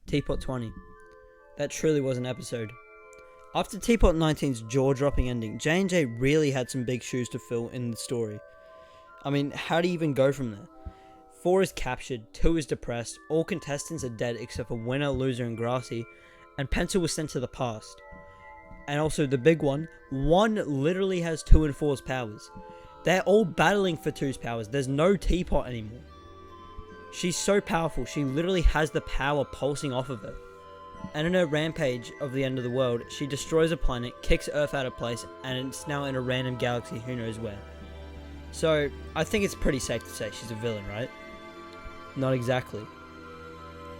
TPOT 20. That truly was an episode. After TPOT 19's jaw-dropping ending, J&J really had some big shoes to fill in the story. I mean, how do you even go from there? 4 is captured, 2 is depressed, all contestants are dead except for winner, loser, and Grassy, and Pencil was sent to the past. And also the big one, 1 literally has 2 and 4's powers. They're all battling for 2's powers. There's no Teapot anymore. She's so powerful, she literally has the power pulsing off of her. And in her rampage of the end of the world, she destroys a planet, kicks Earth out of place, and it's now in a random galaxy, who knows where. So, I think it's pretty safe to say she's a villain, right? Not exactly.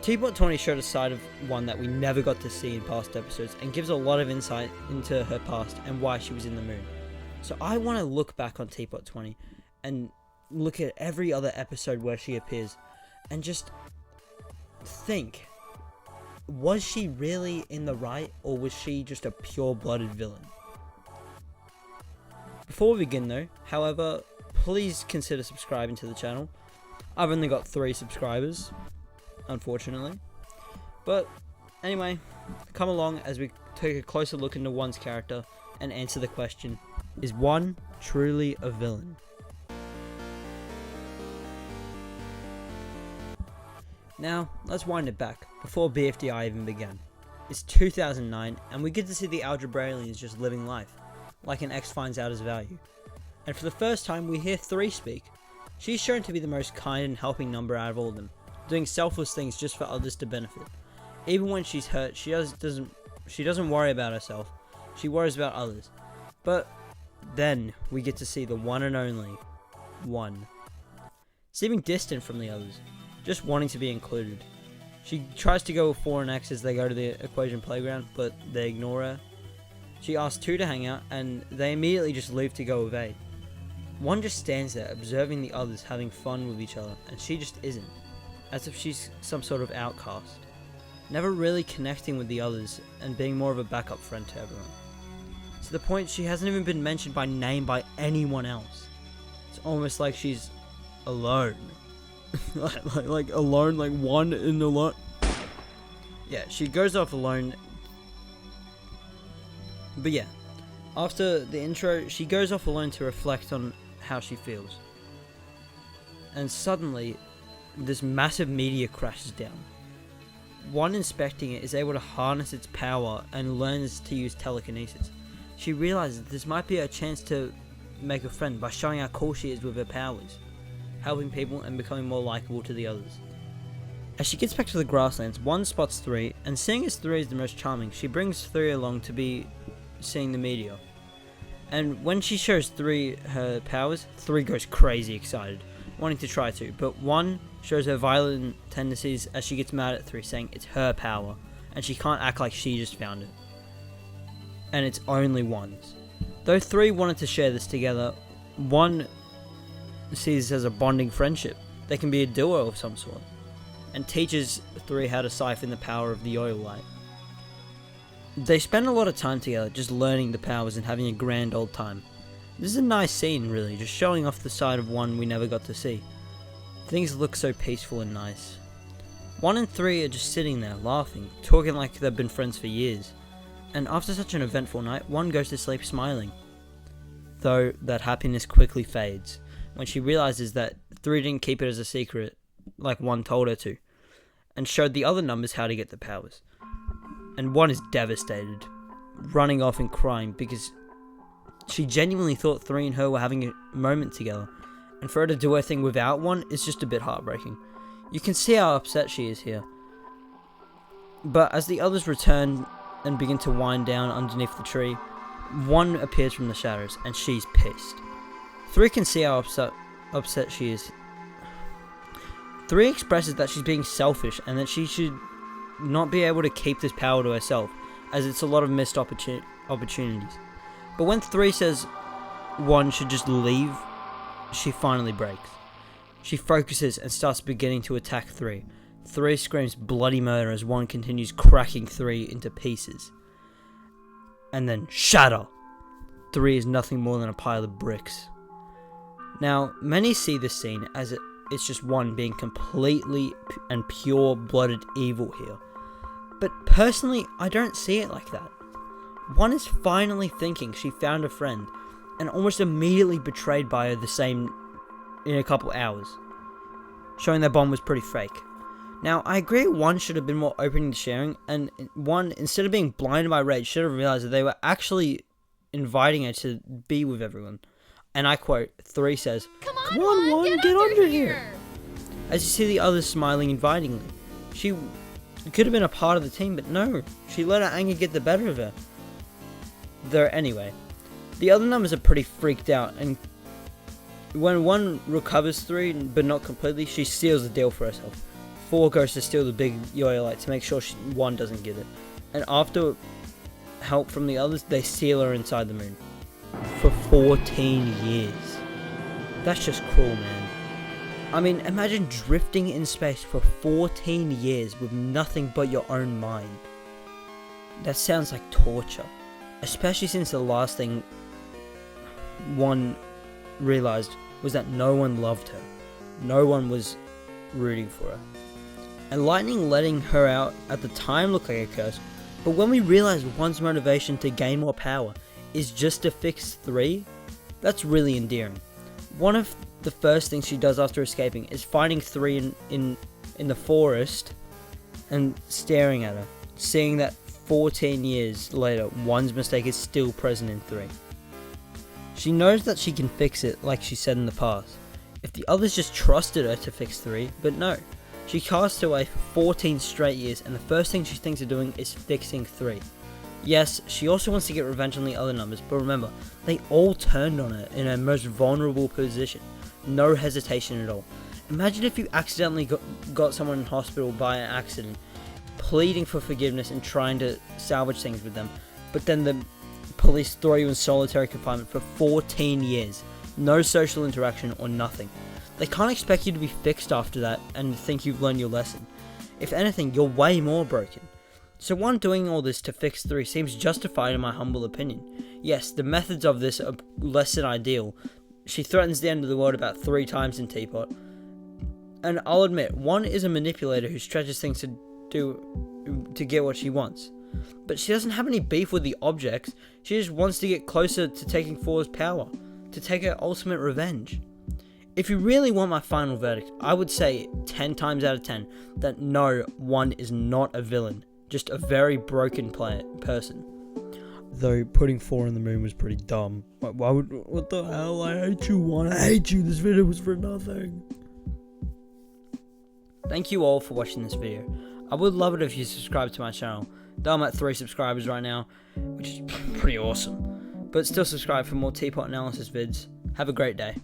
TPOT 20 showed a side of 1 that we never got to see in past episodes, and gives a lot of insight into her past and why she was in the moon. So I want to look back on TPOT 20 and look at every other episode where she appears and just think, was she really in the right, or was she just a pure-blooded villain? Before we begin though, however, please consider subscribing to the channel. I've only got 3 subscribers, unfortunately. But anyway, come along as we take a closer look into 1's character and answer the question, is 1 truly a villain? Now, let's wind it back, before BFDI even began. It's 2009, and we get to see the Algebraians just living life, like an X finds out his value. And for the first time, we hear 3 speak. She's shown to be the most kind and helping number out of all of them, doing selfless things just for others to benefit. Even when she's hurt, she doesn't worry about herself, she worries about others. But then, we get to see the one and only 1. Seeming distant from the others, just wanting to be included. She tries to go with 4 and X as they go to the equation playground, but they ignore her. She asks 2 to hang out, and they immediately just leave to go with 8. 1 just stands there, observing the others having fun with each other, and she just isn't, as if she's some sort of outcast. Never really connecting with the others, and being more of a backup friend to everyone. To the point she hasn't even been mentioned by name by anyone else. It's almost like she's alone. like alone, like 1 in alone. Yeah, she goes off alone. But yeah, after the intro, she goes off alone to reflect on how she feels. And suddenly, this massive meteor crashes down. 1 inspecting it is able to harness its power and learns to use telekinesis. She realizes this might be a chance to make a friend by showing how cool she is with her powers, helping people and becoming more likable to the others. As she gets back to the grasslands, 1 spots 3, and seeing as 3 is the most charming, she brings 3 along to be seeing the meteor. And when she shows 3 her powers, 3 goes crazy excited, wanting to try too, but 1 shows her violent tendencies as she gets mad at 3, saying it's her power, and she can't act like she just found it. And it's only 1's. Though 3 wanted to share this together, 1 sees this as a bonding friendship. They can be a duo of some sort, and teaches 3 how to siphon the power of the oil light. They spend a lot of time together just learning the powers and having a grand old time. This is a nice scene really, just showing off the side of 1 we never got to see. Things look so peaceful and nice. 1 and 3 are just sitting there laughing, talking like they've been friends for years. And after such an eventful night, 1 goes to sleep smiling. Though that happiness quickly fades when she realizes that 3 didn't keep it as a secret like 1 told her to, and showed the other numbers how to get the powers. And 1 is devastated, running off and crying because she genuinely thought 3 and her were having a moment together, and for her to do her thing without 1 is just a bit heartbreaking. You can see how upset she is here. But as the others return and begin to wind down underneath the tree, 1 appears from the shadows, and she's pissed. 3 can see how upset she is. 3 expresses that she's being selfish and that she should not be able to keep this power to herself, as it's a lot of missed opportunities. But when 3 says 1 should just leave, she finally breaks. She focuses and starts beginning to attack 3. 3 screams bloody murder as 1 continues cracking 3 into pieces. And then shatter! 3 is nothing more than a pile of bricks. Now, many see this scene as it's just 1 being completely and pure-blooded evil here. But personally, I don't see it like that. 1 is finally thinking she found a friend, and almost immediately betrayed by her the same in a couple hours, showing their bond was pretty fake. Now, I agree 1 should have been more open to sharing, and 1, instead of being blinded by rage, should have realized that they were actually inviting her to be with everyone. And I quote, 3 says, "Come on, 1, get under here!" As you see the others smiling invitingly. She could have been a part of the team, but no, she let her anger get the better of her. Though anyway, the other numbers are pretty freaked out, and when 1 recovers 3, but not completely, she seals the deal for herself. 4 goes to steal the big yo-yo light to make sure 1 doesn't get it. And after help from the others, they seal her inside the moon. For 14 years. That's just cruel, man. I mean, imagine drifting in space for 14 years with nothing but your own mind. That sounds like torture. Especially since the last thing 1 realized was that no one loved her. No one was rooting for her. And lightning letting her out at the time looked like a curse, but when we realize 1's motivation to gain more power is just to fix 3, that's really endearing. One of the first things she does after escaping is finding 3 in the forest and staring at her, seeing that 14 years later 1's mistake is still present in 3. She knows that she can fix it like she said in the past, if the others just trusted her to fix 3, but no. She casts away for 14 straight years, and the first thing she thinks of doing is fixing 3. Yes, she also wants to get revenge on the other numbers, but remember, they all turned on her in her most vulnerable position. No hesitation at all. Imagine if you accidentally got someone in hospital by an accident, pleading for forgiveness and trying to salvage things with them, but then the police throw you in solitary confinement for 14 years. No social interaction or nothing. They can't expect you to be fixed after that and think you've learned your lesson. If anything, you're way more broken. So 1 doing all this to fix 3 seems justified in my humble opinion. Yes, the methods of this are less than ideal. She threatens the end of the world about 3 times in TPOT. And I'll admit, 1 is a manipulator who stretches things to get what she wants. But she doesn't have any beef with the objects, she just wants to get closer to taking 4's power, to take her ultimate revenge. If you really want my final verdict, I would say 10 times out of 10 that no, 1 is not a villain, just a very broken person. Though putting 4 on the moon was pretty dumb. What the hell? I hate you, 1. I hate you. This video was for nothing. Thank you all for watching this video. I would love it if you subscribe to my channel. Though I'm at 3 subscribers right now, which is pretty awesome. But still subscribe for more TPOT analysis vids. Have a great day.